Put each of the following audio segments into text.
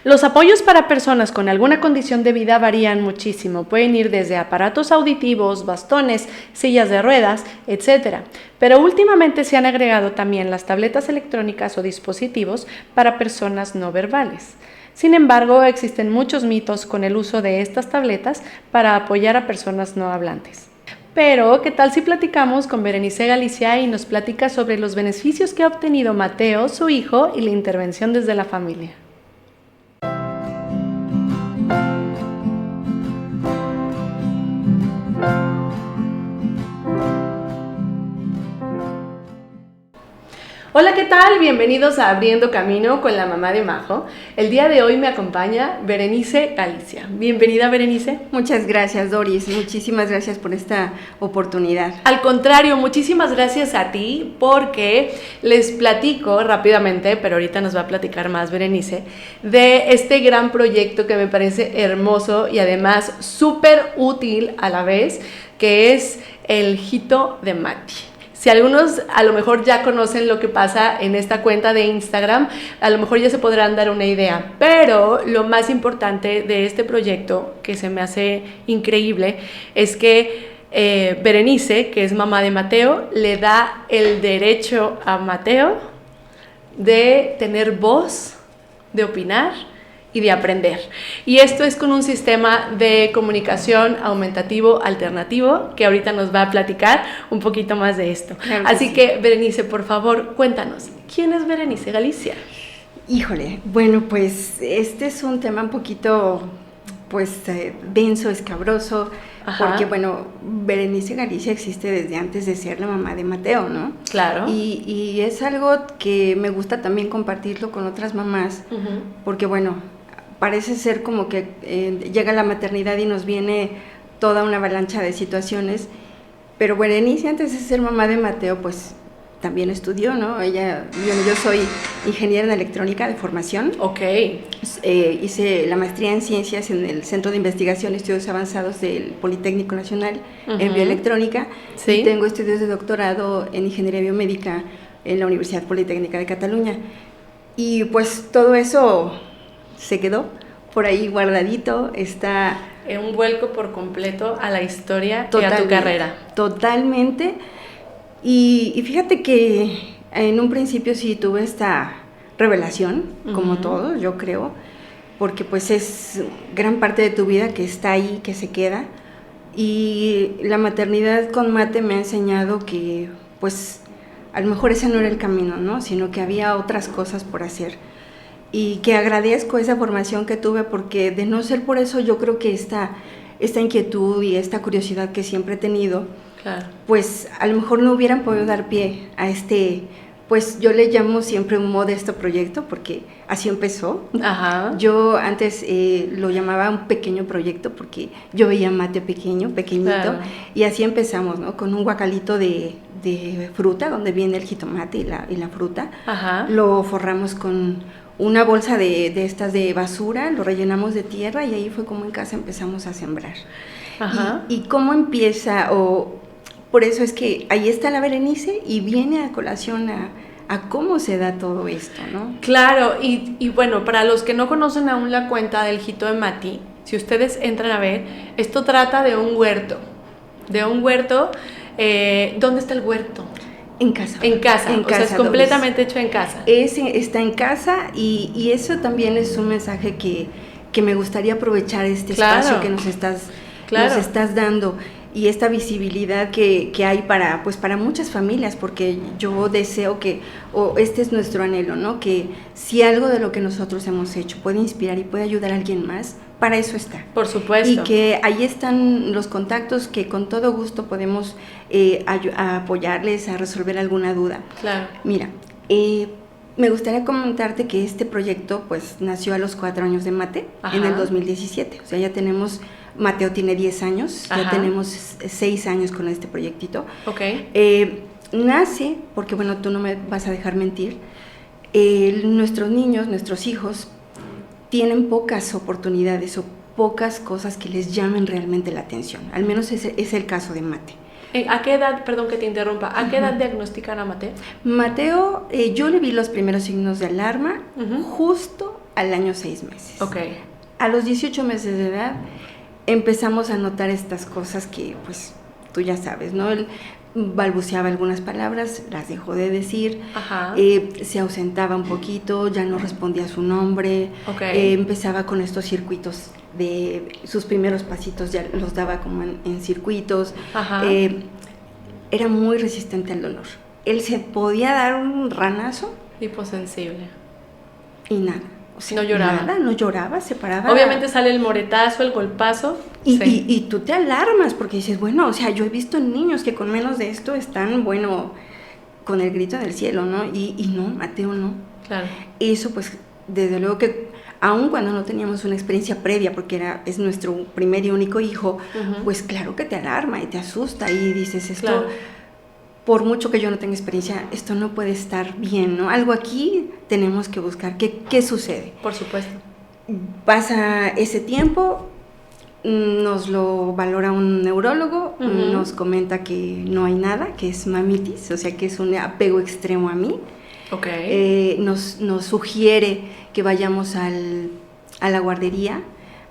Los apoyos para personas con alguna condición de vida varían muchísimo. Pueden ir desde aparatos auditivos, bastones, sillas de ruedas, etc. Pero últimamente se han agregado también las tabletas electrónicas o dispositivos para personas no verbales. Sin embargo, existen muchos mitos con el uso de estas tabletas para apoyar a personas no hablantes. Pero, ¿qué tal si platicamos con Berenice Galicia y nos platica sobre los beneficios que ha obtenido Mateo, su hijo, y la intervención desde la familia? Hola, ¿qué tal? Bienvenidos a Abriendo Camino con la mamá de Majo. El día de hoy me acompaña Berenice Galicia. Bienvenida, Berenice. Muchas gracias, Doris. Muchísimas gracias por esta oportunidad. Al contrario, muchísimas gracias a ti porque les platico rápidamente, pero ahorita nos va a platicar más Berenice, de este gran proyecto que me parece hermoso y además súper útil a la vez, que es el Hito de Mati. Si algunos a lo mejor ya conocen lo que pasa en esta cuenta de Instagram, a lo mejor ya se podrán dar una idea, pero lo más importante de este proyecto, que se me hace increíble, es que Berenice, que es mamá de Mateo, le da el derecho a Mateo de tener voz, de opinar y de aprender. Y esto es con un sistema de comunicación aumentativo alternativo, que ahorita nos va a platicar un poquito más de esto. Claro que Así sí. que, Berenice, por favor, cuéntanos, ¿quién es Berenice Galicia? Híjole, bueno, pues este es un tema un poquito, denso, escabroso, Ajá. porque, bueno, Berenice Galicia existe desde antes de ser la mamá de Mateo, ¿no? Claro. Y es algo que me gusta también compartirlo con otras mamás, porque, bueno, parece ser como que llega la maternidad y nos viene toda una avalancha de situaciones, pero Berenice, antes de ser mamá de Mateo, pues también estudió, ¿no? Yo soy ingeniera en electrónica de formación. Ok. Hice la maestría en ciencias en el Centro de Investigación y Estudios Avanzados del Politécnico Nacional en bioelectrónica. Sí. Y tengo estudios de doctorado en ingeniería biomédica en la Universidad Politécnica de Cataluña. Y pues todo eso se quedó por ahí guardadito, está... Un vuelco por completo a la historia y a tu carrera. Totalmente. Y fíjate que en un principio sí tuve esta revelación, como todos, yo creo, porque pues es gran parte de tu vida que está ahí, que se queda. Y la maternidad con Mate me ha enseñado que pues a lo mejor ese no era el camino, ¿no? Sino que había otras cosas por hacer. Y que agradezco esa formación que tuve, porque de no ser por eso yo creo que esta inquietud y esta curiosidad que siempre he tenido, Claro. pues a lo mejor no hubieran podido dar pie a pues yo le llamo siempre un modesto proyecto, porque así empezó. Ajá. Yo antes lo llamaba un pequeño proyecto, porque yo veía Mate pequeñito, Claro. y así empezamos, ¿no? Con un guacalito de fruta, donde viene el jitomate y la fruta. Ajá. Lo forramos con una bolsa de estas de basura, lo rellenamos de tierra y ahí fue como en casa empezamos a sembrar. Ajá. Y cómo empieza, por eso es que ahí está la Berenice y viene a colación a cómo se da todo esto, ¿no? Claro, y bueno, para los que no conocen aún la cuenta del Hito de Mati, si ustedes entran a ver, esto trata de un huerto. ¿Dónde está el huerto? En casa. En casa, o sea, es completamente hecho en casa. Está en casa y eso también es un mensaje que me gustaría aprovechar espacio que nos estás dando, y esta visibilidad que hay para muchas familias, porque yo deseo este es nuestro anhelo, ¿no? Que si algo de lo que nosotros hemos hecho puede inspirar y puede ayudar a alguien más, para eso está. Por supuesto. Y que ahí están los contactos que con todo gusto podemos apoyarles a resolver alguna duda. Claro. Mira, me gustaría comentarte que este proyecto pues nació a los 4 años de Mate. Ajá. En el 2017, o sea, ya tenemos... Mateo tiene 10 años, Ajá. Ya tenemos 6 años con este proyectito. Ok. Nace, porque bueno, tú no me vas a dejar mentir, nuestros niños, nuestros hijos, tienen pocas oportunidades o pocas cosas que les llamen realmente la atención. Al menos es el caso de Mate. ¿A qué edad, perdón que te interrumpa, a qué edad diagnostican a Mateo? Mateo, yo le vi los primeros signos de alarma justo al año 6 meses. Ok. A los 18 meses de edad empezamos a notar estas cosas que, pues, tú ya sabes, ¿no? Él balbuceaba algunas palabras, las dejó de decir, se ausentaba un poquito, ya no respondía a su nombre, empezaba con estos circuitos de sus primeros pasitos, ya los daba como en circuitos, era muy resistente al dolor. Él se podía dar un ranazo. Hiposensible. Y nada. O sea, no lloraba. Nada, no lloraba, se paraba. Obviamente sale el moretazo, el golpazo. Y tú te alarmas porque dices, bueno, o sea, yo he visto niños que con menos de esto están, bueno, con el grito del cielo, ¿no? Y no, Mateo no. Claro. Eso, pues, desde luego que, aun cuando no teníamos una experiencia previa, porque es nuestro primer y único hijo, pues claro que te alarma y te asusta y dices, esto... Claro. Por mucho que yo no tenga experiencia, esto no puede estar bien, ¿no? Algo aquí tenemos que buscar. ¿Qué sucede? Por supuesto. Pasa ese tiempo, nos lo valora un neurólogo, nos comenta que no hay nada, que es mamitis, o sea que es un apego extremo a mí. Nos sugiere que vayamos a la guardería,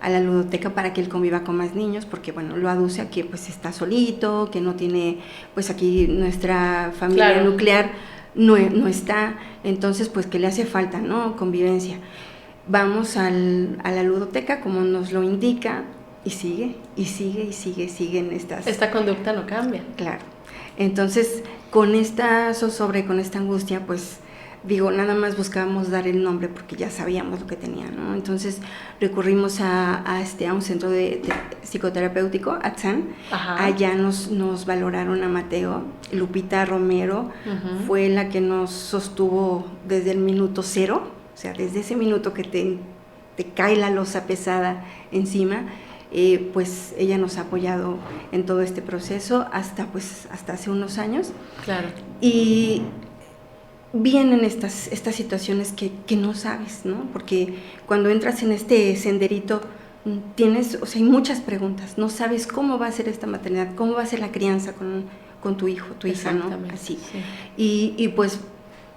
a la ludoteca, para que él conviva con más niños, porque bueno, lo aduce a que pues está solito, que no tiene, pues aquí nuestra familia nuclear no está, entonces pues que le hace falta, ¿no? Convivencia. Vamos a la ludoteca como nos lo indica y sigue en estas... Esta conducta no cambia. Claro. Entonces, con esta zozobra, con esta angustia, pues digo, nada más buscábamos dar el nombre porque ya sabíamos lo que tenía, ¿no? Entonces recurrimos a un centro de psicoterapéutico, ATSAN. Allá nos valoraron a Mateo. Lupita Romero fue la que nos sostuvo desde el minuto 0, o sea, desde ese minuto que te cae la losa pesada encima, pues ella nos ha apoyado en todo este proceso hasta hace unos años. Claro. Y vienen estas situaciones que no sabes, ¿no? Porque cuando entras en este senderito tienes, o sea, hay muchas preguntas, no sabes cómo va a ser esta maternidad, cómo va a ser la crianza con tu hijo, tu hija, ¿no? Así. Sí. Y pues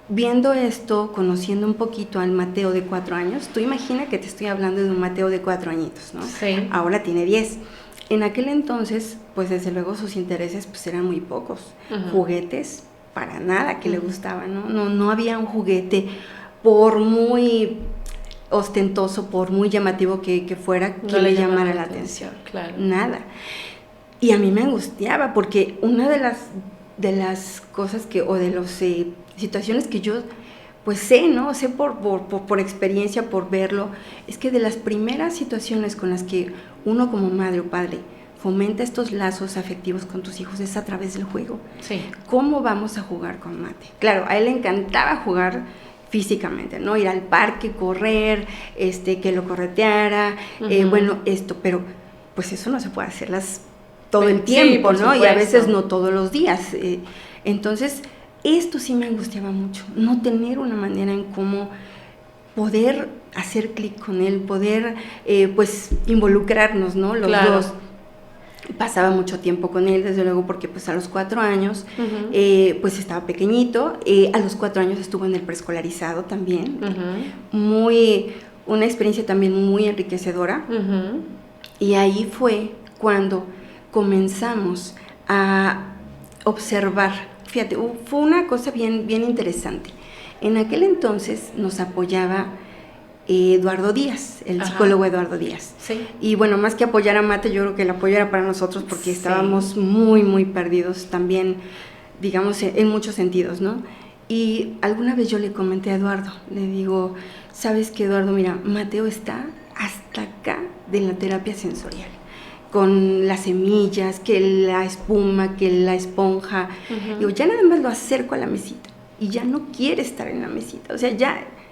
viendo esto, conociendo un poquito al Mateo de 4 años, tú imagina que te estoy hablando de un Mateo de 4 añitos, ¿no? Sí. Ahora tiene 10. En aquel entonces, pues desde luego sus intereses pues eran muy pocos. Juguetes, para nada que le gustaban, ¿no? No había un juguete, por muy ostentoso, por muy llamativo que fuera, que le llamara la atención. Claro. Nada. Y a mí me angustiaba, porque una de las cosas o de las situaciones que yo pues sé, ¿no? Sé por experiencia, por verlo, es que de las primeras situaciones con las que uno como madre o padre fomenta estos lazos afectivos con tus hijos es a través del juego. Sí. ¿Cómo vamos a jugar con Mate? Claro, a él le encantaba jugar físicamente, ¿no? Ir al parque, correr, que lo correteara, bueno, pero pues eso no se puede hacerlas todo el tiempo, ¿no? Y a veces no todos los días. Entonces, esto sí me angustiaba mucho, no tener una manera en cómo poder hacer clic con él, poder pues involucrarnos, ¿no? Los dos. Pasaba mucho tiempo con él, desde luego, porque pues a los 4 años pues estaba pequeñito, a los 4 años estuvo en el preescolarizado también, una experiencia también muy enriquecedora, y ahí fue cuando comenzamos a observar, fíjate, fue una cosa bien interesante. En aquel entonces nos apoyaba Eduardo Díaz, el psicólogo Eduardo Díaz. Sí. Y bueno, más que apoyar a Mate, yo creo que el apoyo era para nosotros porque estábamos muy perdidos también, digamos, en muchos sentidos, ¿no? Y alguna vez yo le comenté a Eduardo, le digo, ¿sabes qué, Eduardo? Mira, Mateo está hasta acá de la terapia sensorial, con las semillas, que la espuma, que la esponja. Digo, ya nada más lo acerco a la mesita y ya no quiere estar en la mesita, o sea,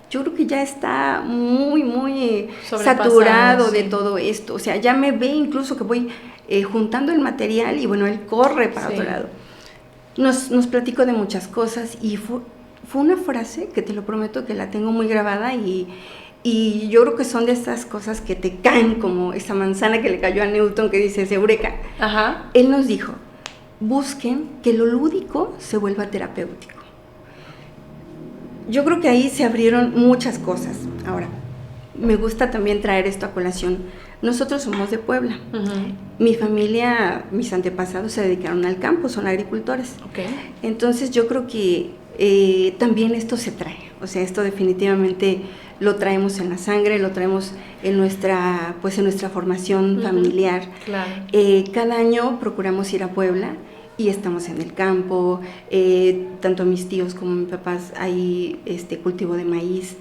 yo creo que ya está muy saturado de todo esto. O sea, ya me ve incluso que voy juntando el material y bueno, él corre para otro lado. Nos platicó de muchas cosas y fue una frase que te lo prometo que la tengo muy grabada y yo creo que son de estas cosas que te caen como esa manzana que le cayó a Newton que dice eureka. Él nos dijo, busquen que lo lúdico se vuelva terapéutico. Yo creo que ahí se abrieron muchas cosas. Ahora, me gusta también traer esto a colación. Nosotros somos de Puebla. Uh-huh. Mi familia, mis antepasados se dedicaron al campo, son agricultores. Okay. Entonces yo creo que también esto se trae. O sea, esto definitivamente lo traemos en la sangre, lo traemos en nuestra formación familiar. Claro. Cada año procuramos ir a Puebla y estamos en el campo. Tanto mis tíos como mis papás hay cultivo de maíz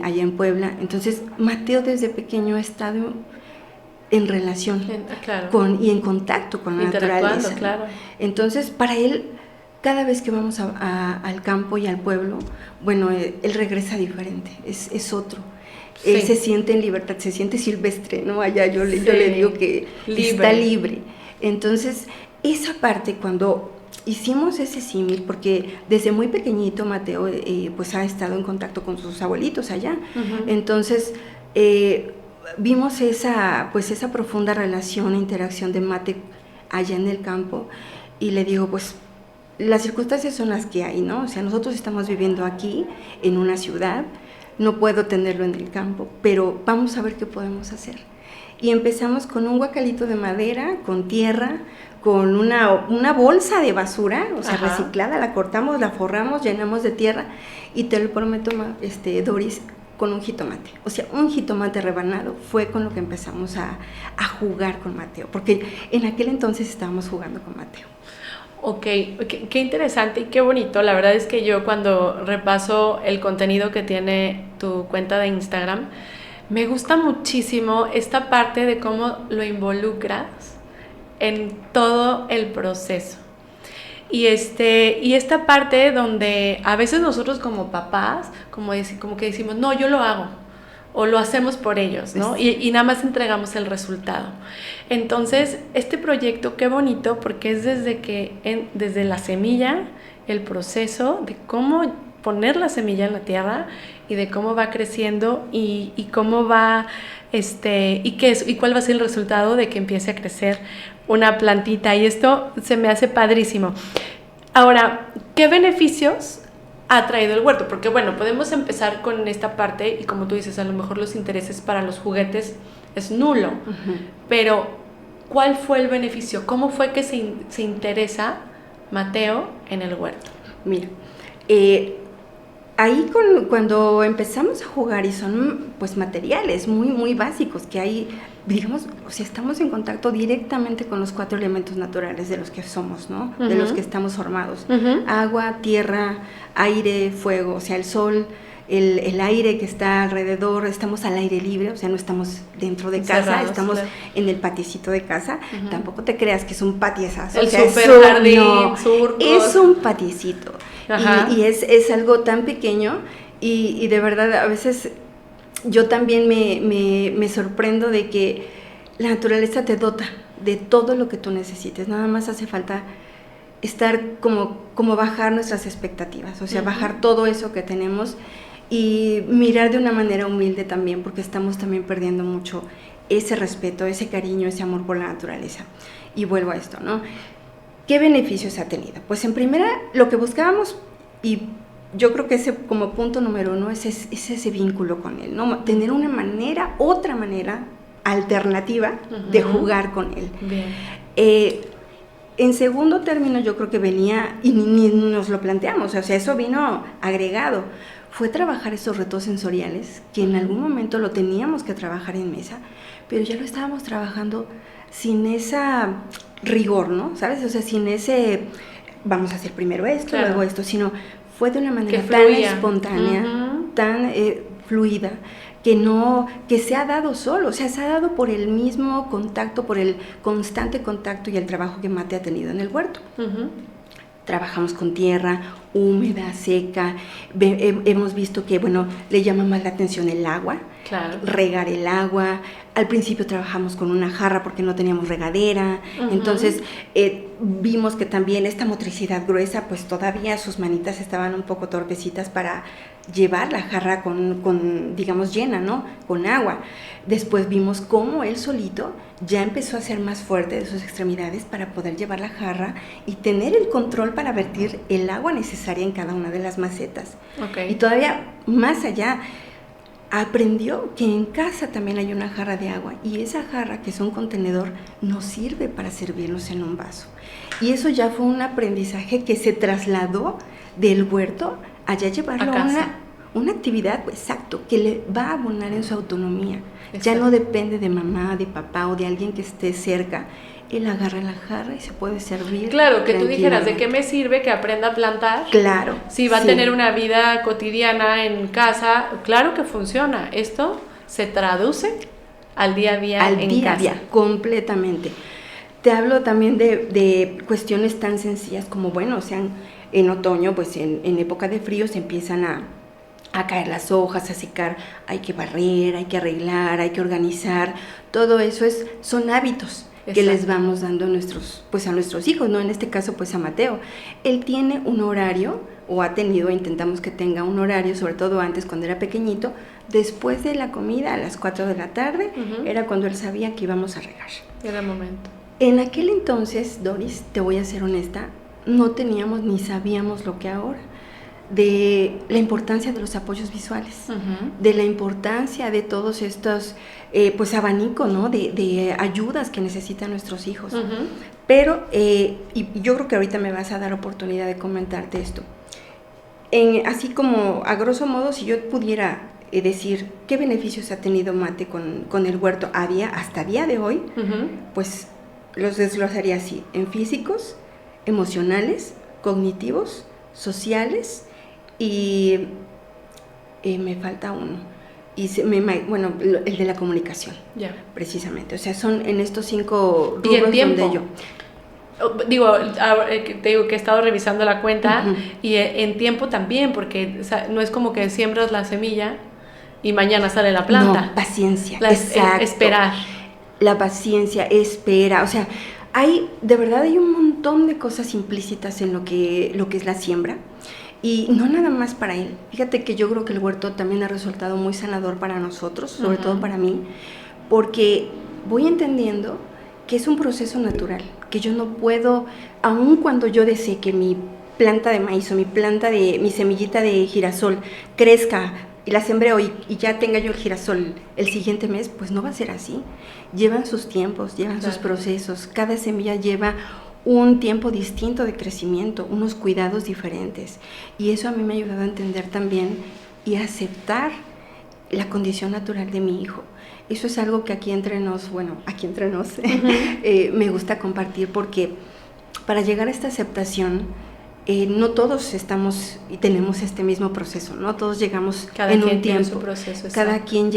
allá en Puebla. Entonces Mateo desde pequeño ha estado en relación claro. y en contacto con la naturaleza. Claro. Entonces para él, cada vez que vamos al campo y al pueblo, bueno, él regresa diferente, es otro. Sí. Él se siente en libertad, se siente silvestre, ¿no? Allá yo le digo que está libre. Entonces, esa parte, cuando hicimos ese símil, porque desde muy pequeñito Mateo pues ha estado en contacto con sus abuelitos allá. Uh-huh. Entonces, vimos esa profunda relación e interacción de Mate allá en el campo, y le digo, pues, las circunstancias son las que hay, ¿no? O sea, nosotros estamos viviendo aquí, en una ciudad, no puedo tenerlo en el campo, pero vamos a ver qué podemos hacer. Y empezamos con un guacalito de madera, con tierra, con una bolsa de basura, o sea, reciclada, la cortamos, la forramos, llenamos de tierra, y te lo prometo, Doris, con un jitomate. O sea, un jitomate rebanado fue con lo que empezamos a jugar con Mateo, porque en aquel entonces estábamos jugando con Mateo. Ok, qué interesante y qué bonito. La verdad es que yo, cuando repaso el contenido que tiene tu cuenta de Instagram, me gusta muchísimo esta parte de cómo lo involucras en todo el proceso. Y esta parte donde a veces nosotros como papás, como que decimos, no, yo lo hago, o lo hacemos por ellos, ¿no? Y nada más entregamos el resultado. Entonces, este proyecto, qué bonito, porque es desde la semilla, el proceso de cómo poner la semilla en la tierra, y de cómo va creciendo, y cómo va, y cuál va a ser el resultado de que empiece a crecer una plantita. Y esto se me hace padrísimo. Ahora, ¿qué beneficios ha traído el huerto? Porque bueno, podemos empezar con esta parte, y como tú dices, a lo mejor los intereses para los juguetes es nulo. Uh-huh. Pero ¿cuál fue el beneficio? ¿Cómo fue que se interesa Mateo en el huerto? Mira, ahí cuando empezamos a jugar, y son pues materiales muy, muy básicos que hay, digamos, o sea, estamos en contacto directamente con los 4 elementos naturales de los que somos, ¿no? Uh-huh. De los que estamos formados. Uh-huh. Agua, tierra, aire, fuego, o sea, el sol, el aire que está alrededor, estamos al aire libre, o sea, no estamos dentro de casa, cerrados, estamos en el paticito de casa. Uh-huh. Tampoco te creas que es un patiezazo. El super jardín, surcos. Es un patiecito. Y es algo tan pequeño, y de verdad a veces yo también me sorprendo de que la naturaleza te dota de todo lo que tú necesites. Nada más hace falta estar como bajar nuestras expectativas, o sea, uh-huh, bajar todo eso que tenemos y mirar de una manera humilde también, porque estamos también perdiendo mucho ese respeto, ese cariño, ese amor por la naturaleza. Y vuelvo a esto, ¿no? ¿Qué beneficios ha tenido? Pues en primera, lo que buscábamos, y yo creo que ese como punto número 1 es ese vínculo con él, ¿no? Tener otra manera alternativa, uh-huh, de jugar con él. Bien. En segundo término, yo creo que venía, y ni nos lo planteamos, o sea, eso vino agregado, fue trabajar esos retos sensoriales, que en algún momento lo teníamos que trabajar en mesa, pero ya lo estábamos trabajando sin esa rigor, ¿no? ¿Sabes? O sea, sin ese, vamos a hacer primero esto, claro, luego esto, sino fue de una manera tan espontánea, uh-huh, tan fluida, que se ha dado solo, o sea, se ha dado por el mismo contacto, por el constante contacto y el trabajo que Mate ha tenido en el huerto. Uh-huh. Trabajamos con tierra húmeda, seca, hemos visto que, bueno, le llama más la atención el agua, claro, regar el agua. Al principio trabajamos con una jarra porque no teníamos regadera, uh-huh, entonces vimos que también esta motricidad gruesa, pues todavía sus manitas estaban un poco torpecitas para llevar la jarra con digamos, llena, ¿no? Con agua. Después vimos cómo él solito ya empezó a ser más fuerte de sus extremidades para poder llevar la jarra y tener el control para vertir el agua necesaria en cada una de las macetas. Okay. Y todavía más allá, aprendió que en casa también hay una jarra de agua y esa jarra, que es un contenedor, nos sirve para servirnos en un vaso. Y eso ya fue un aprendizaje que se trasladó del huerto a ya llevarlo a una actividad, exacto, que le va a abonar en su autonomía. Exacto. Ya no depende de mamá, de papá o de alguien que esté cerca. Él agarra la jarra y se puede servir. Claro, que tú dijeras, ¿de qué me sirve que aprenda a plantar? Claro. Si va a tener una vida cotidiana en casa, claro que funciona. Esto se traduce al día a día en casa. Al día a día, completamente. Te hablo también de cuestiones tan sencillas como, bueno, o sea, en otoño, pues en época de frío se empiezan a caer las hojas, a secar, hay que barrer, hay que arreglar, hay que organizar. Todo eso son hábitos. Exacto. Que les vamos dando a nuestros hijos, ¿no? En este caso, pues a Mateo. Él tiene un horario, o ha tenido, intentamos que tenga un horario, sobre todo antes cuando era pequeñito, después de la comida a las 4 de la tarde, era cuando él sabía que íbamos a regar. Era el momento. En aquel entonces, Doris, te voy a ser honesta, no teníamos ni sabíamos lo que ahora, de la importancia de los apoyos visuales, de la importancia de todos estos pues abanico, ¿no? de ayudas que necesitan nuestros hijos. Pero, y yo creo que ahorita me vas a dar oportunidad de comentarte esto. Así como, a grosso modo, si yo pudiera decir qué beneficios ha tenido Mate con el huerto hasta día de hoy, pues los desglosaría así, en físicos, emocionales, cognitivos, sociales, y me falta uno, bueno, el de la comunicación, precisamente. O sea, son en estos 5 rubros donde yo... Te digo que he estado revisando la cuenta y en tiempo también, porque o sea, no es como que siembras la semilla y mañana sale la planta. No, paciencia, exacto. Esperar. La paciencia, espera, o sea, de verdad hay un montón de cosas implícitas en lo que es la siembra. Y no nada más para él. Fíjate que yo creo que el huerto también ha resultado muy sanador para nosotros, sobre todo para mí, porque voy entendiendo que es un proceso natural, que yo no puedo, aun cuando yo desee que mi planta de maíz o mi semillita de girasol crezca y la sembré hoy y ya tenga yo el girasol el siguiente mes, pues no va a ser así. Llevan sus tiempos, llevan sus procesos, cada semilla lleva un tiempo distinto de crecimiento, unos cuidados diferentes. Y eso a mí me ha ayudado a entender también y a aceptar la condición natural de mi hijo. Eso es algo que aquí entre nos, me gusta compartir, porque para llegar a esta aceptación, no todos estamos y tenemos este mismo proceso, no todos llegamos en un tiempo. Su proceso, cada quien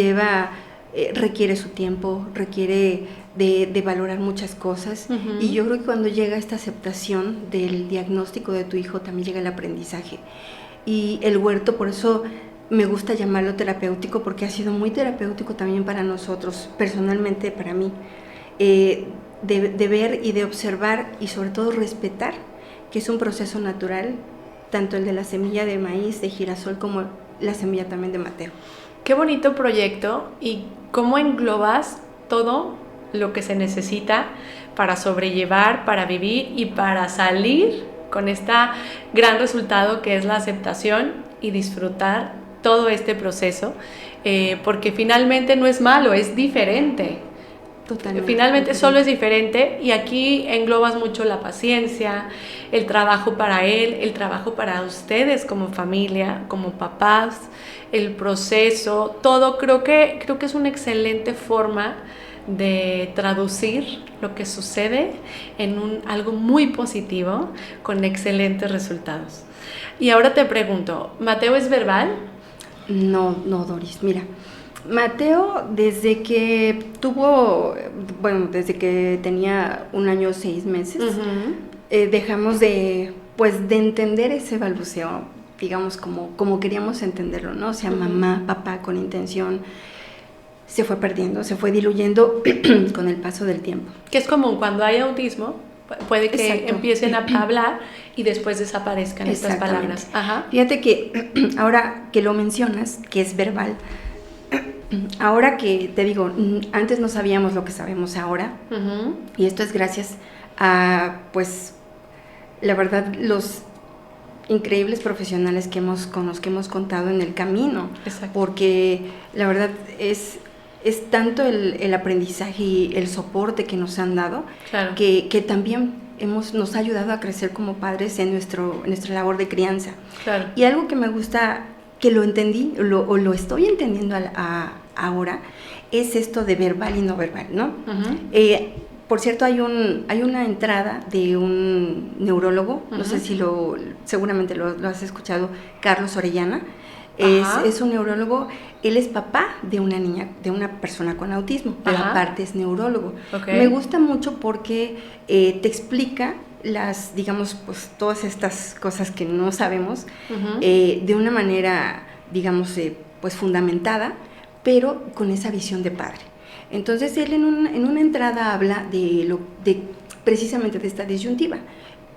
requiere su tiempo, requiere de valorar muchas cosas, y yo creo que cuando llega esta aceptación del diagnóstico de tu hijo, también llega el aprendizaje. Y el huerto, por eso me gusta llamarlo terapéutico, porque ha sido muy terapéutico también para nosotros, personalmente para mí, de ver y de observar y sobre todo respetar que es un proceso natural, tanto el de la semilla de maíz, de girasol, como la semilla también de Mateo. Qué bonito proyecto, y cómo englobas todo lo que se necesita para sobrellevar, para vivir y para salir con este gran resultado que es la aceptación y disfrutar todo este proceso, porque finalmente no es malo, es diferente. Totalmente. Finalmente solo es diferente, y aquí englobas mucho la paciencia, el trabajo para él, el trabajo para ustedes como familia, como papás, el proceso, todo. Creo que es una excelente forma de traducir lo que sucede en algo muy positivo con excelentes resultados. Y ahora te pregunto, ¿Mateo es verbal? No, Doris, mira, Mateo desde que tenía 1 año 6 meses, dejamos de entender ese balbuceo, digamos, como queríamos entenderlo, ¿no? O sea, mamá, papá, con intención, se fue perdiendo, se fue diluyendo con el paso del tiempo. Que es común cuando hay autismo, puede que Exacto. empiecen a hablar y después desaparezcan estas palabras. Ajá. Fíjate que ahora que lo mencionas, que es verbal, ahora que te digo, antes no sabíamos lo que sabemos ahora, y esto es gracias a, pues, la verdad, los increíbles profesionales con los que hemos contado en el camino. Exacto. Porque la verdad es tanto el aprendizaje y el soporte que nos han dado, claro, que también nos ha ayudado a crecer como padres en nuestra labor de crianza. claro. Y algo que me gusta, que lo entendí, o lo estoy entendiendo ahora, es esto de verbal y no verbal, ¿no? Uh-huh. Por cierto, hay una entrada de un neurólogo, no sé si seguramente lo has escuchado, Carlos Orellana. Es un neurólogo, él es papá de una niña, de una persona con autismo, pero aparte es neurólogo. Okay. Me gusta mucho porque te explica digamos, pues todas estas cosas que no sabemos, de una manera, digamos, pues fundamentada, pero con esa visión de padre. Entonces él en una entrada habla precisamente de esta disyuntiva.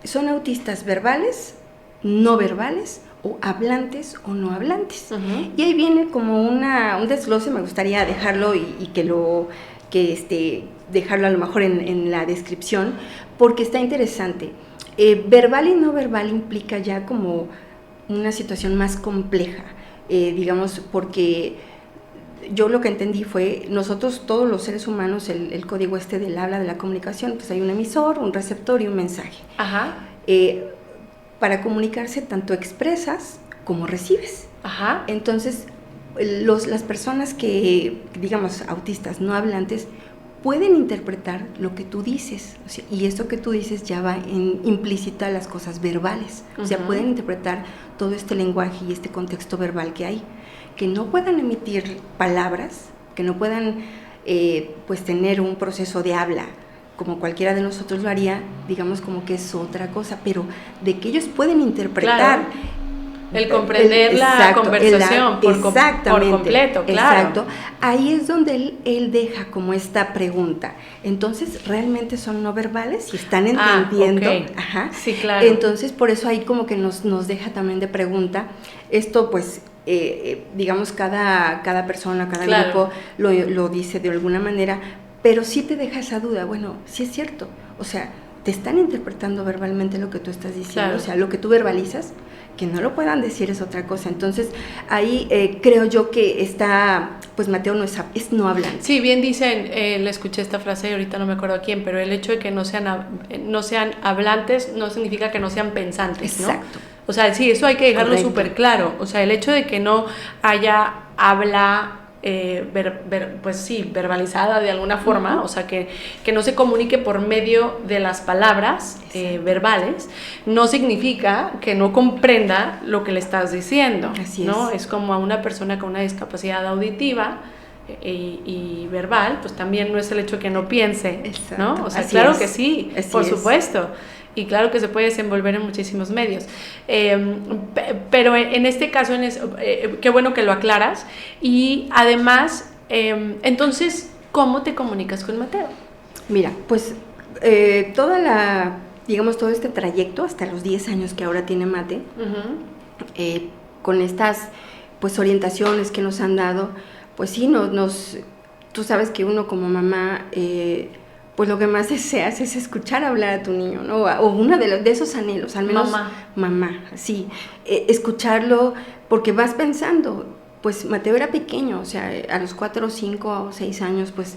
¿Son autistas verbales, no verbales, o hablantes o no hablantes? Uh-huh. Y ahí viene como un desglose, me gustaría dejarlo y dejarlo a lo mejor en la descripción, porque está interesante. Verbal y no verbal implica ya como una situación más compleja, digamos, porque yo lo que entendí fue, nosotros todos los seres humanos, el código del habla, de la comunicación, pues hay un emisor, un receptor y un mensaje. Ajá. Para comunicarse tanto expresas como recibes. Ajá. Entonces, las personas que, digamos, autistas no hablantes, pueden interpretar lo que tú dices, o sea, y esto que tú dices ya va implícita a las cosas verbales, o sea, pueden interpretar todo este lenguaje y este contexto verbal que hay, que no puedan emitir palabras, que no puedan pues tener un proceso de habla como cualquiera de nosotros lo haría, digamos como que es otra cosa, pero de que ellos pueden interpretar. Claro. El comprender la conversación por completo, claro. Exacto. Ahí es donde él deja como esta pregunta. Entonces, ¿realmente son no verbales? ¿Y están entendiendo? Okay. Ajá. Sí, claro. Entonces, por eso ahí como que nos deja también de pregunta. Esto, pues, digamos, cada persona, cada grupo lo dice de alguna manera, pero sí te deja esa duda. Bueno, sí es cierto. O sea, te están interpretando verbalmente lo que tú estás diciendo. Claro. O sea, lo que tú verbalizas, que no lo puedan decir es otra cosa. Entonces, ahí creo yo que está, pues Mateo no es no hablante. Sí, bien dicen, le escuché esta frase y ahorita no me acuerdo a quién, pero el hecho de que no sean hablantes no significa que no sean pensantes, ¿no? Exacto. O sea, sí, eso hay que dejarlo súper claro. O sea, el hecho de que no haya habla pues sí, verbalizada de alguna forma, o sea, que no se comunique por medio de las palabras verbales, no significa que no comprenda lo que le estás diciendo. Así ¿no? Es como a una persona con una discapacidad auditiva y verbal, pues también no es el hecho de que no piense, exacto, ¿no? O sea, así claro es. Que sí, así por supuesto. Y claro que se puede desenvolver en muchísimos medios. Pero en este caso, qué bueno que lo aclaras. Y además, entonces, ¿cómo te comunicas con Mateo? Mira, pues todo este trayecto, hasta los 10 años que ahora tiene Mate, con estas pues orientaciones que nos han dado, pues sí, tú sabes que uno como mamá... pues lo que más deseas es escuchar hablar a tu niño, ¿no? O uno de esos anhelos, al menos mamá, sí, escucharlo, porque vas pensando, pues Mateo era pequeño, o sea, a los 4, 5 o 6 años, pues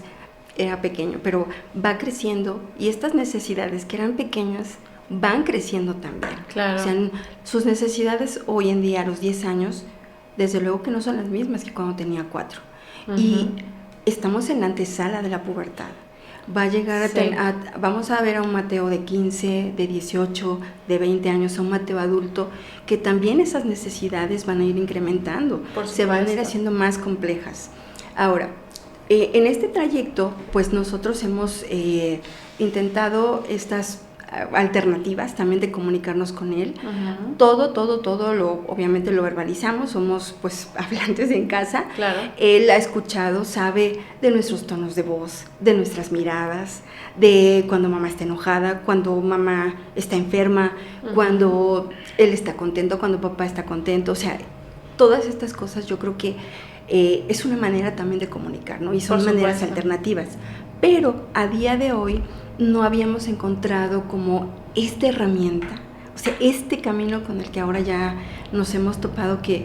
era pequeño, pero va creciendo y estas necesidades que eran pequeñas van creciendo también. Claro. O sea, sus necesidades hoy en día, a los 10 años, desde luego que no son las mismas que cuando tenía 4. Y estamos en la antesala de la pubertad. Va a llegar vamos a ver a un Mateo de 15, de 18, de 20 años, a un Mateo adulto, que también esas necesidades van a ir incrementando, se van a ir haciendo más complejas. Ahora, en este trayecto, pues nosotros hemos intentado estas alternativas también de comunicarnos con él. Todo obviamente lo verbalizamos, somos pues hablantes en casa. Claro. Él ha escuchado, sabe de nuestros tonos de voz, de nuestras miradas, de cuando mamá está enojada, cuando mamá está enferma, cuando él está contento, cuando papá está contento. O sea, todas estas cosas yo creo que es una manera también de comunicar, ¿no? Y son maneras alternativas. Pero a día de hoy no habíamos encontrado como esta herramienta, o sea, este camino con el que ahora ya nos hemos topado, que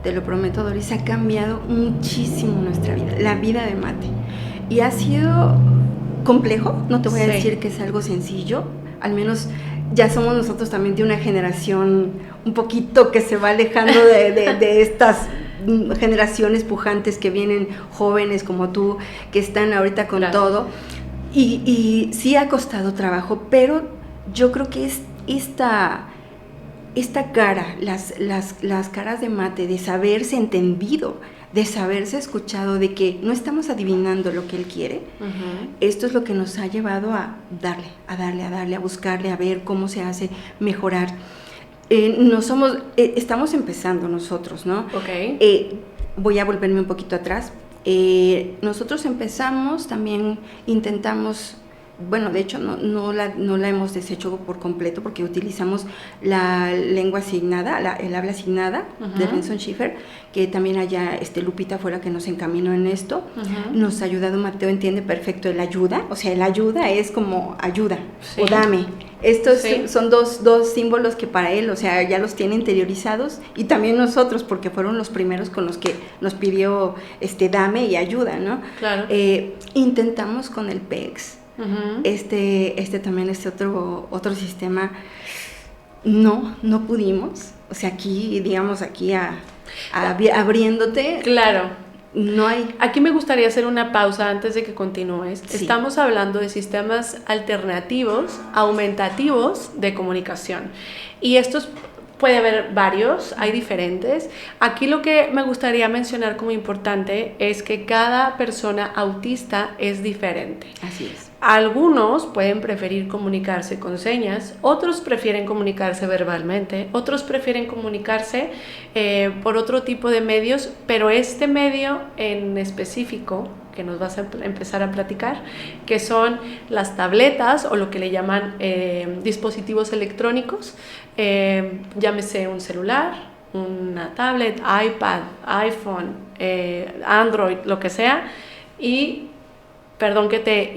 te lo prometo, Doris, ha cambiado muchísimo nuestra vida, la vida de Mate. Y ha sido complejo, no te voy a decir que es algo sencillo, al menos ya somos nosotros también de una generación un poquito que se va alejando de estas generaciones pujantes que vienen, jóvenes como tú, que están ahorita con todo. Y sí ha costado trabajo, pero yo creo que es esta cara, las caras de Mate, de saberse entendido, de saberse escuchado, de que no estamos adivinando lo que él quiere. Esto es lo que nos ha llevado a darle, a buscarle, a ver cómo se hace, mejorar. Estamos empezando nosotros, ¿no? Voy a volverme un poquito atrás. Nosotros empezamos, también intentamos, bueno, de hecho no la hemos deshecho por completo, porque utilizamos la lengua asignada, el habla asignada de Benson Schiffer, que también allá Lupita fue la que nos encaminó en esto. Nos ha ayudado, Mateo entiende perfecto el ayuda, o sea, el ayuda es como ayuda, o dame. Estos son dos símbolos que para él, o sea, ya los tiene interiorizados, y también nosotros, porque fueron los primeros con los que nos pidió dame y ayuda, ¿no? Claro. Intentamos con el PEX, también otro sistema, no pudimos, o sea, aquí, digamos, abriéndote. Claro. No hay. Aquí me gustaría hacer una pausa antes de que continúes. Estamos hablando de sistemas alternativos, aumentativos de comunicación. Y estos puede haber varios, hay diferentes. Aquí lo que me gustaría mencionar como importante es que cada persona autista es diferente. Así es. Algunos pueden preferir comunicarse con señas, otros prefieren comunicarse verbalmente, otros prefieren comunicarse por otro tipo de medios, pero este medio en específico que nos vas a empezar a platicar, que son las tabletas o lo que le llaman dispositivos electrónicos, llámese un celular, una tablet, iPad, iPhone, Android, lo que sea, y perdón que te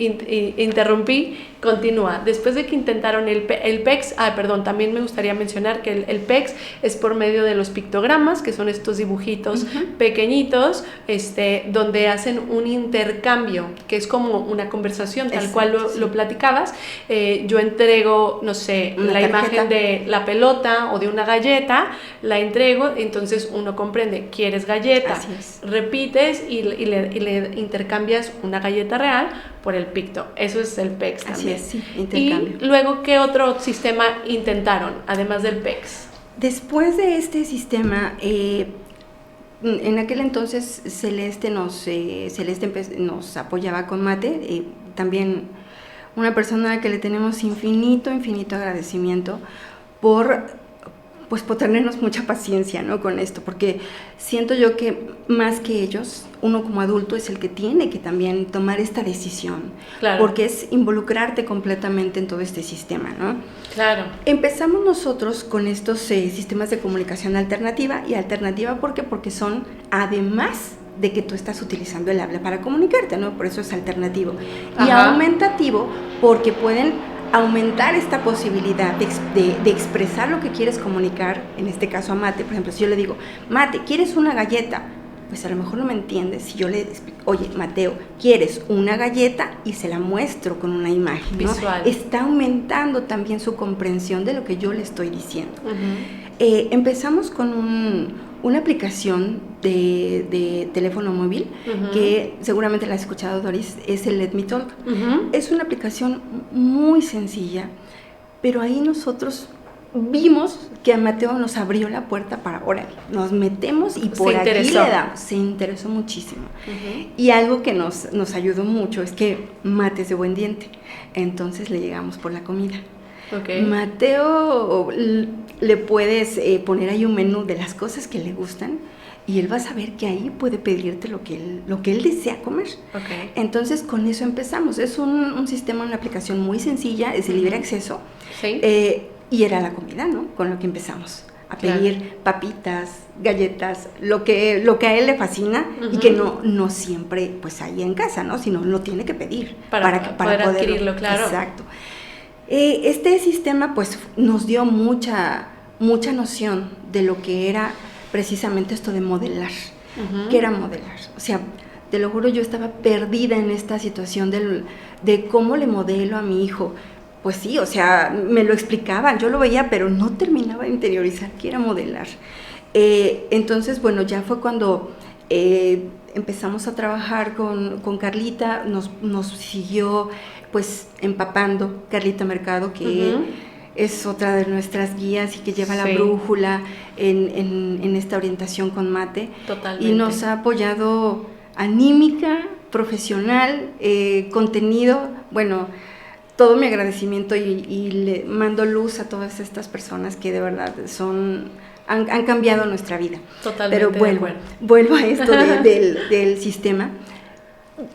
interrumpí, continúa. Después de que intentaron el PEX, también me gustaría mencionar que el PEX es por medio de los pictogramas, que son estos dibujitos pequeñitos, donde hacen un intercambio, que es como una conversación, tal cual lo platicabas. Yo entrego, no sé, la imagen de la pelota o de una galleta, la entrego, entonces uno comprende, ¿quieres galleta? Repites y le intercambias una galleta real por el picto. Eso es el PEX también. Intercambio. Y luego, ¿qué otro sistema intentaron, además del PEX? Después de este sistema, en aquel entonces Celeste nos apoyaba con Mate, también una persona que le tenemos infinito agradecimiento por tenernos mucha paciencia, ¿no?, con esto, porque siento yo que más que ellos, uno como adulto es el que tiene que también tomar esta decisión, porque es involucrarte completamente en todo este sistema, ¿no? Claro. Empezamos nosotros con estos sistemas de comunicación alternativa, ¿por qué? Porque son, además de que tú estás utilizando el habla para comunicarte, ¿no? Por eso es alternativo. Y aumentativo, porque pueden aumentar esta posibilidad de expresar lo que quieres comunicar, en este caso a Mate. Por ejemplo, si yo le digo, Mate, ¿quieres una galleta? Pues a lo mejor no me entiendes. Si yo le explico, oye, Mateo, ¿quieres una galleta? Y se la muestro con una imagen, ¿no? Visual. Está aumentando también su comprensión de lo que yo le estoy diciendo. Empezamos con una aplicación de teléfono móvil, que seguramente la has escuchado, Doris, es el Let Me Talk. Es una aplicación muy sencilla, pero ahí nosotros vimos que a Mateo nos abrió la puerta para, órale, nos metemos y por aquí le damos. Se interesó muchísimo. Y algo que nos ayudó mucho es que Mate es de buen diente, entonces le llegamos por la comida. Mateo, le puedes poner ahí un menú de las cosas que le gustan, y él va a saber que ahí puede pedirte lo que él desea comer. Entonces con eso empezamos. Es un sistema, una aplicación muy sencilla, es de libre acceso. Y era la comida, ¿no? Con lo que empezamos a pedir papitas, galletas, lo que a él le fascina, y que no siempre pues hay en casa, ¿no? Sino lo tiene que pedir para poder adquirirlo, claro. Exacto. Este sistema pues nos dio mucha noción de lo que era precisamente esto de modelar. ¿Qué era modelar? O sea, te lo juro, yo estaba perdida en esta situación de cómo le modelo a mi hijo. Pues sí, o sea, me lo explicaban, yo lo veía, pero no terminaba de interiorizar qué era modelar. Entonces, bueno, ya fue cuando empezamos a trabajar con Carlita, nos siguió pues empapando Carlita Mercado, que es otra de nuestras guías y que lleva la brújula en esta orientación con mate. Totalmente. Y nos ha apoyado anímica, profesional, contenido, bueno, todo mi agradecimiento y le mando luz a todas estas personas que de verdad han cambiado nuestra vida. Totalmente. Pero vuelvo a esto del sistema.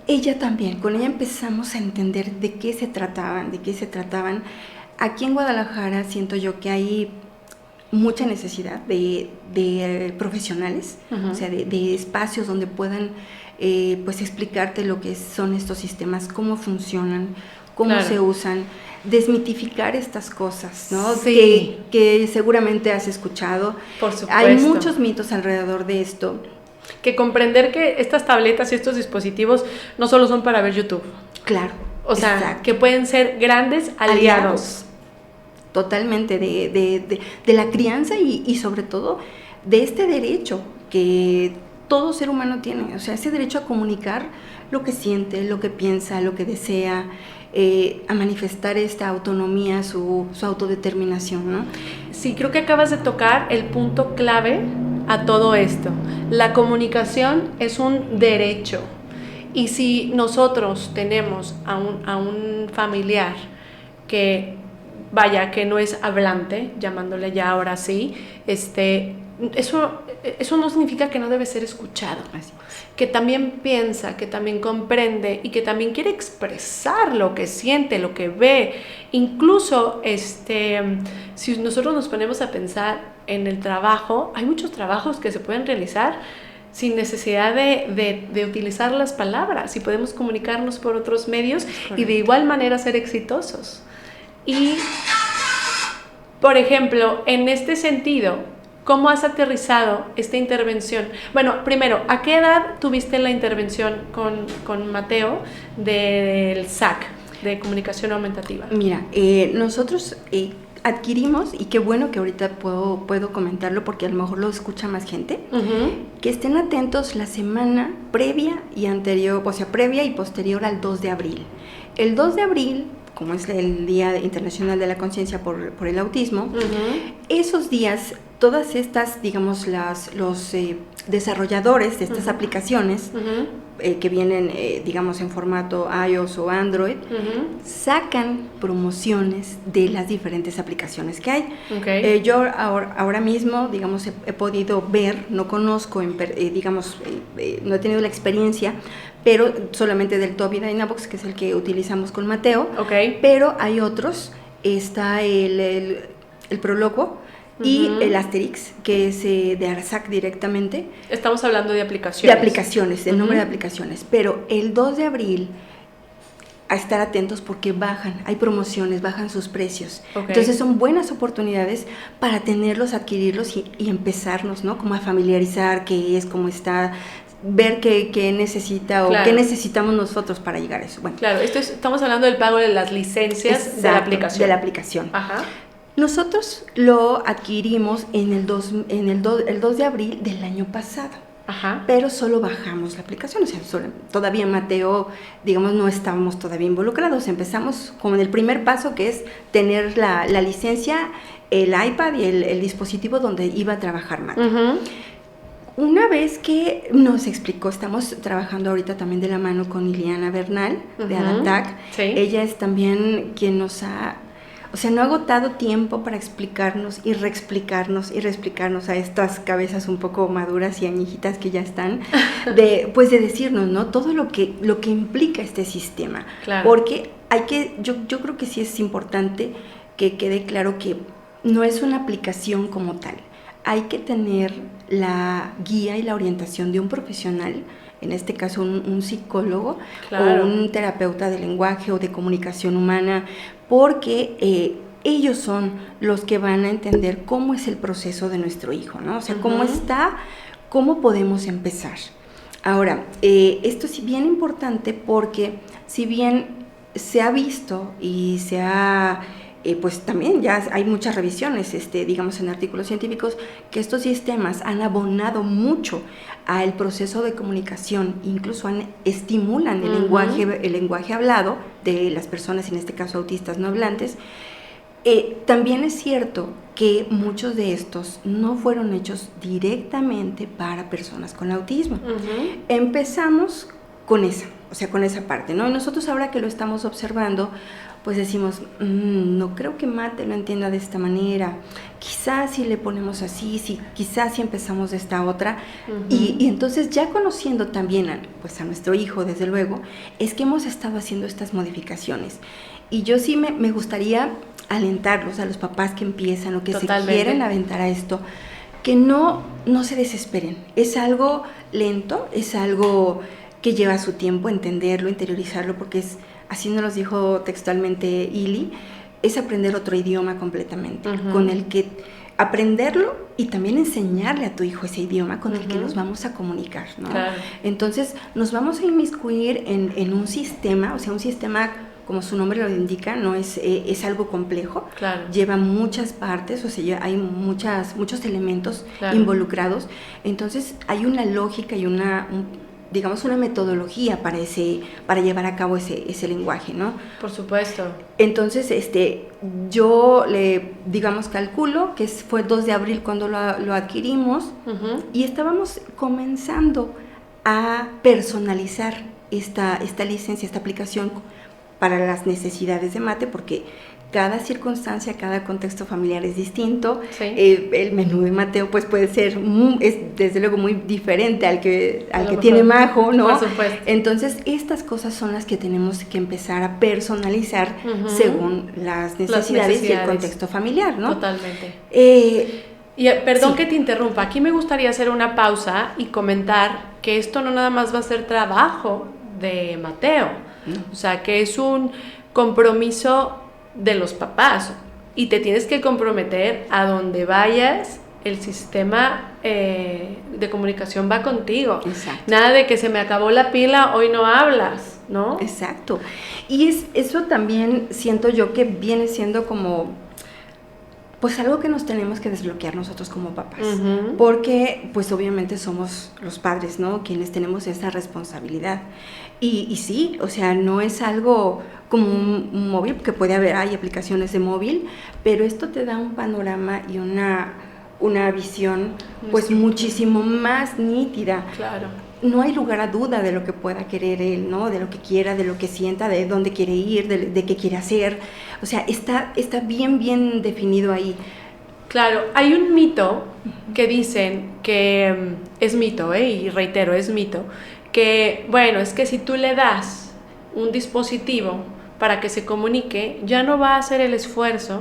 Ella también, con ella empezamos a entender de qué se trataban. Aquí en Guadalajara siento yo que hay mucha necesidad de profesionales, o sea, de espacios donde puedan pues explicarte lo que son estos sistemas, cómo funcionan, cómo se usan, desmitificar estas cosas, ¿no? Sí. Que seguramente has escuchado. Por supuesto. Hay muchos mitos alrededor de esto. Que comprender que estas tabletas y estos dispositivos no solo son para ver YouTube. Claro. O sea, exacto. Que pueden ser grandes aliados. Totalmente, de la crianza y sobre todo de este derecho que todo ser humano tiene. O sea, ese derecho a comunicar lo que siente, lo que piensa, lo que desea, a manifestar esta autonomía, su autodeterminación, ¿no? Sí, creo que acabas de tocar el punto clave a todo esto. La comunicación es un derecho. Y si nosotros tenemos a un familiar que no es hablante, llamándole ya ahora sí, eso no significa que no debe ser escuchado. Que también piensa, que también comprende y que también quiere expresar lo que siente, lo que ve. Incluso si nosotros nos ponemos a pensar en el trabajo, hay muchos trabajos que se pueden realizar sin necesidad de utilizar las palabras y podemos comunicarnos por otros medios y de igual manera ser exitosos. Y, por ejemplo, en este sentido, ¿cómo has aterrizado esta intervención? Bueno, primero, ¿a qué edad tuviste la intervención con Mateo del SAC, de Comunicación Aumentativa? Mira, nosotros adquirimos, y qué bueno que ahorita puedo comentarlo porque a lo mejor lo escucha más gente, que estén atentos la semana previa y posterior al 2 de abril. El 2 de abril, como es el Día Internacional de la Conciencia por el Autismo, esos días, todas estas, digamos, los desarrolladores de estas aplicaciones, que vienen, digamos, en formato iOS o Android, sacan promociones de las diferentes aplicaciones que hay. Okay. Yo ahora mismo, digamos, he podido ver, no conozco, no he tenido la experiencia, pero solamente del Tobii Dynavox, que es el que utilizamos con Mateo. Okay. Pero hay otros, está el Prologo y el Asterix, que es de Arsac directamente. Estamos hablando de aplicaciones. De aplicaciones, el nombre de aplicaciones. Pero el 2 de abril, a estar atentos porque hay promociones, bajan sus precios. Okay. Entonces son buenas oportunidades para tenerlos, adquirirlos y empezarnos, ¿no? Como a familiarizar qué es, cómo está, ver qué necesita o qué necesitamos nosotros para llegar a eso. Bueno, claro, estamos hablando del pago de las licencias de la aplicación. De la aplicación. Ajá. Nosotros lo adquirimos el 2 de abril del año pasado. Ajá. Pero solo bajamos la aplicación, o sea, todavía Mateo, digamos, no estábamos todavía involucrados. Empezamos con el primer paso, que es tener la licencia, el iPad y el dispositivo donde iba a trabajar Mateo. Una vez que nos explicó, estamos trabajando ahorita también de la mano con Iliana Bernal, de Adaptac. Sí. Ella es también quien nos ha... O sea, no ha agotado tiempo para explicarnos y reexplicarnos a estas cabezas un poco maduras y añejitas que ya están, de decirnos, ¿no? Todo lo que implica este sistema. Claro. Porque yo creo que sí es importante que quede claro que no es una aplicación como tal. Hay que tener la guía y la orientación de un profesional en este caso un psicólogo, claro, o un terapeuta de lenguaje o de comunicación humana, porque ellos son los que van a entender cómo es el proceso de nuestro hijo, ¿no? O sea, cómo está, cómo podemos empezar. Ahora, esto es bien importante porque si bien se ha visto y se ha, pues también ya hay muchas revisiones, digamos en artículos científicos, que estos sistemas han abonado mucho al proceso de comunicación, incluso estimulan el lenguaje hablado de las personas, en este caso autistas no hablantes. También es cierto que muchos de estos no fueron hechos directamente para personas con autismo. Empezamos con esa parte, ¿no? Y nosotros ahora que lo estamos observando, pues decimos, no creo que Mate lo entienda de esta manera, quizás si le ponemos así, quizás si empezamos de esta otra, y entonces ya conociendo también a nuestro hijo, desde luego, es que hemos estado haciendo estas modificaciones. Y yo sí me gustaría alentarlos a los papás que empiezan o que Totalmente. se quieren aventar a esto, que no se desesperen. Es algo lento, es algo que lleva su tiempo entenderlo, interiorizarlo, porque así nos lo dijo textualmente Ili, es aprender otro idioma completamente, con el que aprenderlo y también enseñarle a tu hijo ese idioma con el que nos vamos a comunicar, ¿no? Claro. Entonces nos vamos a inmiscuir en un sistema, o sea, un sistema, como su nombre lo indica, no es algo complejo, claro, lleva muchas partes, o sea, hay muchos elementos claro, involucrados, entonces hay una lógica y una metodología para llevar a cabo ese lenguaje, ¿no? Por supuesto. Entonces, yo calculo que fue 2 de abril cuando lo adquirimos, y estábamos comenzando a personalizar esta licencia, esta aplicación para las necesidades de Mate, porque cada circunstancia, cada contexto familiar es distinto. Sí. El menú de Mateo pues puede ser, es desde luego muy diferente al que mejor tiene Majo, ¿no? Por supuesto. Entonces, estas cosas son las que tenemos que empezar a personalizar según las necesidades y el contexto familiar, ¿no? Totalmente. Perdón que te interrumpa, aquí me gustaría hacer una pausa y comentar que esto no nada más va a ser trabajo de Mateo, o sea, que es un compromiso de los papás y te tienes que comprometer a donde vayas, el sistema de comunicación va contigo. Exacto. Nada de que se me acabó la pila, hoy no hablas, ¿no? Exacto. Y eso también siento yo que viene siendo como pues algo que nos tenemos que desbloquear nosotros como papás, porque pues obviamente somos los padres, ¿no? Quienes tenemos esa responsabilidad. Y sí, o sea, no es algo como un móvil, porque hay aplicaciones de móvil, pero esto te da un panorama y una visión pues muchísimo más nítida. Claro. No hay lugar a duda de lo que pueda querer él, ¿no? De lo que quiera, de lo que sienta, de dónde quiere ir, de qué quiere hacer. O sea, está bien definido ahí. Claro, hay un mito que dicen que es mito, y reitero, es mito, que, bueno, es que si tú le das un dispositivo para que se comunique, ya no va a hacer el esfuerzo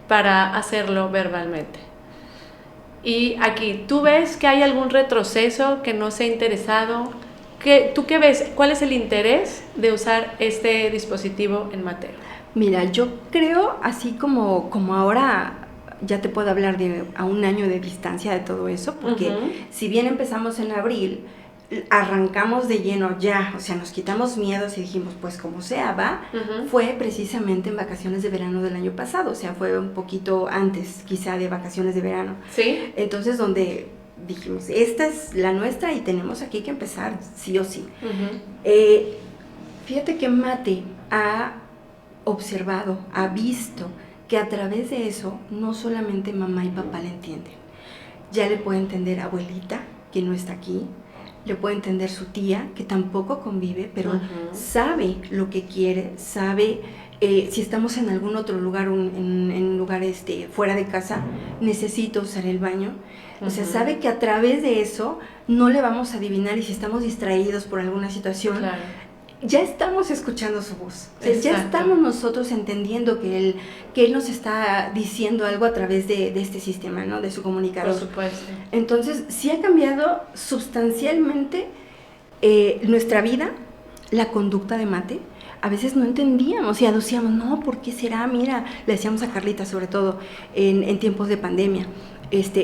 para hacerlo verbalmente. Y aquí, ¿tú ves que hay algún retroceso, que no se ha interesado? ¿Tú qué ves? ¿Cuál es el interés de usar este dispositivo en Mateo? Mira, yo creo, así como ahora ya te puedo hablar a un año de distancia de todo eso, porque si bien empezamos en abril, arrancamos de lleno ya, o sea, nos quitamos miedos y dijimos, pues como sea, va, fue precisamente en vacaciones de verano del año pasado, o sea, fue un poquito antes quizá de vacaciones de verano. Sí. Entonces, donde dijimos, esta es la nuestra y tenemos aquí que empezar sí o sí. Fíjate que Mate ha observado, ha visto que a través de eso no solamente mamá y papá le entienden, ya le puede entender abuelita, que no está aquí, le puede entender su tía, que tampoco convive, pero sabe lo que quiere, sabe si estamos en algún otro lugar, en lugar fuera de casa, necesito usar el baño. O sea, sabe que a través de eso no le vamos a adivinar, y si estamos distraídos por alguna situación, claro, ya estamos escuchando su voz. O sea, ya estamos nosotros entendiendo que él nos está diciendo algo a través de este sistema, ¿no? De su comunicador. por supuesto. Entonces, sí ha cambiado sustancialmente nuestra vida, la conducta de Mate, a veces no entendíamos y aducíamos, no, ¿por qué será? Mira, le decíamos a Carlita, sobre todo en tiempos de pandemia,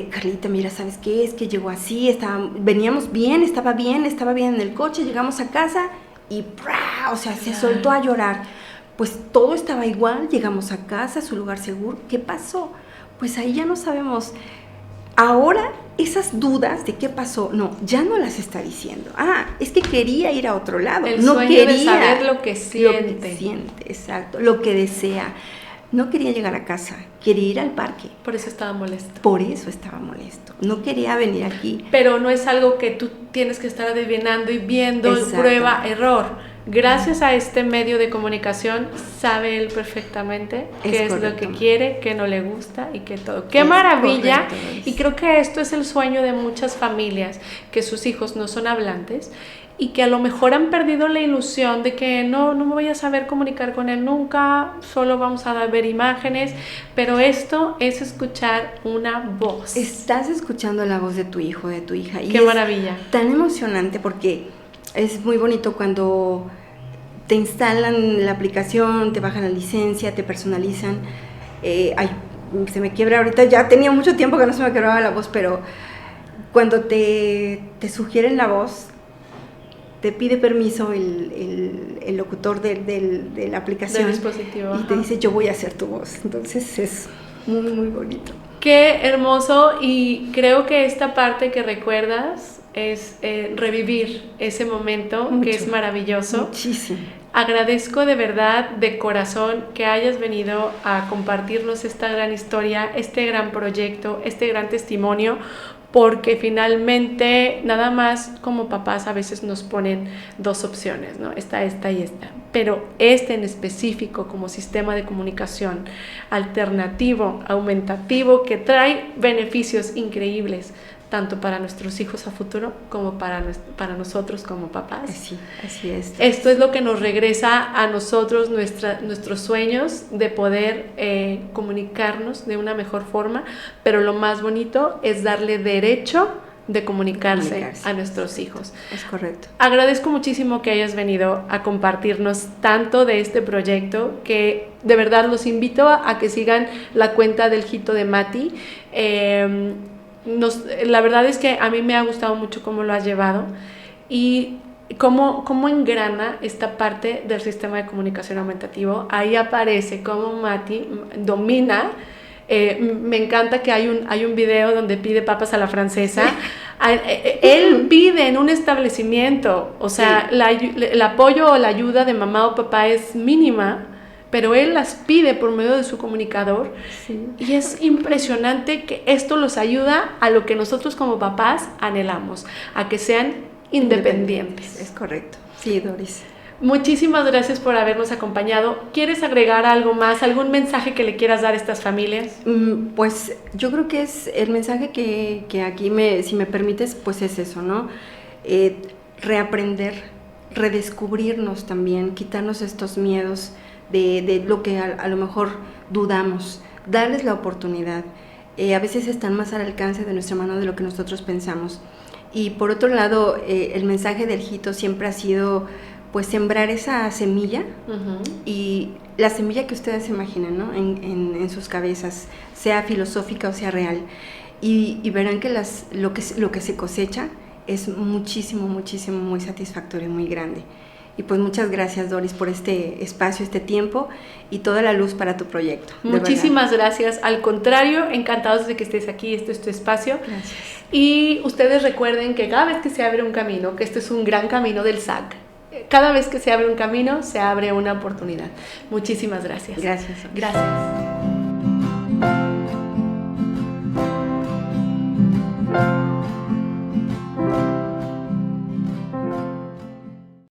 Carlita, mira, ¿sabes qué? Es que llegó así, veníamos bien, estaba bien en el coche, llegamos a casa y ¡prá! O sea, se soltó a llorar. Pues todo estaba igual, llegamos a casa, a su lugar seguro. ¿Qué pasó? Pues ahí ya no sabemos. Ahora, esas dudas de qué pasó, no, ya no las está diciendo. Es que quería ir a otro lado. El no sueño quería de saber lo que siente. Lo que siente, exacto, lo que desea. No quería llegar a casa, quería ir al parque. Por eso estaba molesto. Por eso estaba molesto. No quería venir aquí. Pero no es algo que tú tienes que estar adivinando y viendo, prueba, error. Gracias a este medio de comunicación sabe él perfectamente qué es lo que quiere, qué no le gusta y qué todo. ¡Qué maravilla! Y creo que esto es el sueño de muchas familias, que sus hijos no son hablantes y que a lo mejor han perdido la ilusión de que no me voy a saber comunicar con él nunca, solo vamos a ver imágenes, pero esto es escuchar una voz. Estás escuchando la voz de tu hijo, de tu hija. ¡Qué maravilla! Tan emocionante porque es muy bonito cuando te instalan la aplicación, te bajan la licencia, te personalizan. Se me quiebra ahorita, ya tenía mucho tiempo que no se me quebraba la voz, pero cuando te sugieren la voz, te pide permiso el locutor de la aplicación, del dispositivo, y te dice, yo voy a hacer tu voz. Entonces es muy, muy bonito. Qué hermoso, y creo que esta parte que recuerdas es revivir ese momento. Mucho, que es maravilloso. Muchísimo. Agradezco de verdad, de corazón, que hayas venido a compartirnos esta gran historia, este gran proyecto, este gran testimonio, porque finalmente nada más como papás a veces nos ponen dos opciones, ¿no? Esta y esta, pero en específico como sistema de comunicación alternativo, aumentativo, que trae beneficios increíbles, tanto para nuestros hijos a futuro como para nosotros como papás. Sí, así es. Esto es lo que nos regresa a nosotros, nuestros sueños de poder comunicarnos de una mejor forma, pero lo más bonito es darle derecho de comunicarse a nuestros hijos. Es correcto. Agradezco muchísimo que hayas venido a compartirnos tanto de este proyecto, que de verdad los invito a que sigan la cuenta del Jito de Mati. La verdad es que a mí me ha gustado mucho cómo lo has llevado y cómo engrana esta parte del sistema de comunicación aumentativo. Ahí aparece cómo Mati domina. Me encanta que hay un video donde pide papas a la francesa. Él pide en un establecimiento, o sea, el apoyo o la ayuda de mamá o papá es mínima, pero él las pide por medio de su comunicador. Sí. Y es impresionante que esto los ayuda a lo que nosotros como papás anhelamos, a que sean independientes. Es correcto. Sí, Doris. Muchísimas gracias por habernos acompañado. ¿Quieres agregar algo más, algún mensaje que le quieras dar a estas familias? Pues yo creo que es el mensaje que aquí, si me permites, pues es eso, ¿no? Reaprender, redescubrirnos también, quitarnos estos miedos de lo que a lo mejor dudamos, darles la oportunidad. A veces están más al alcance de nuestra mano de lo que nosotros pensamos. Y por otro lado, el mensaje del Jito siempre ha sido pues sembrar esa semilla, y la semilla que ustedes imaginan, ¿no? en sus cabezas, sea filosófica o sea real, y verán que lo que se cosecha es muchísimo, muchísimo, muy satisfactorio y muy grande. Y pues muchas gracias, Doris, por este espacio, este tiempo y toda la luz para tu proyecto. Muchísimas gracias. Al contrario, encantados de que estés aquí, este es tu espacio. Gracias. Y ustedes recuerden que cada vez que se abre un camino, que este es un gran camino del SAC, cada vez que se abre un camino, se abre una oportunidad. Muchísimas gracias. Gracias. Gracias.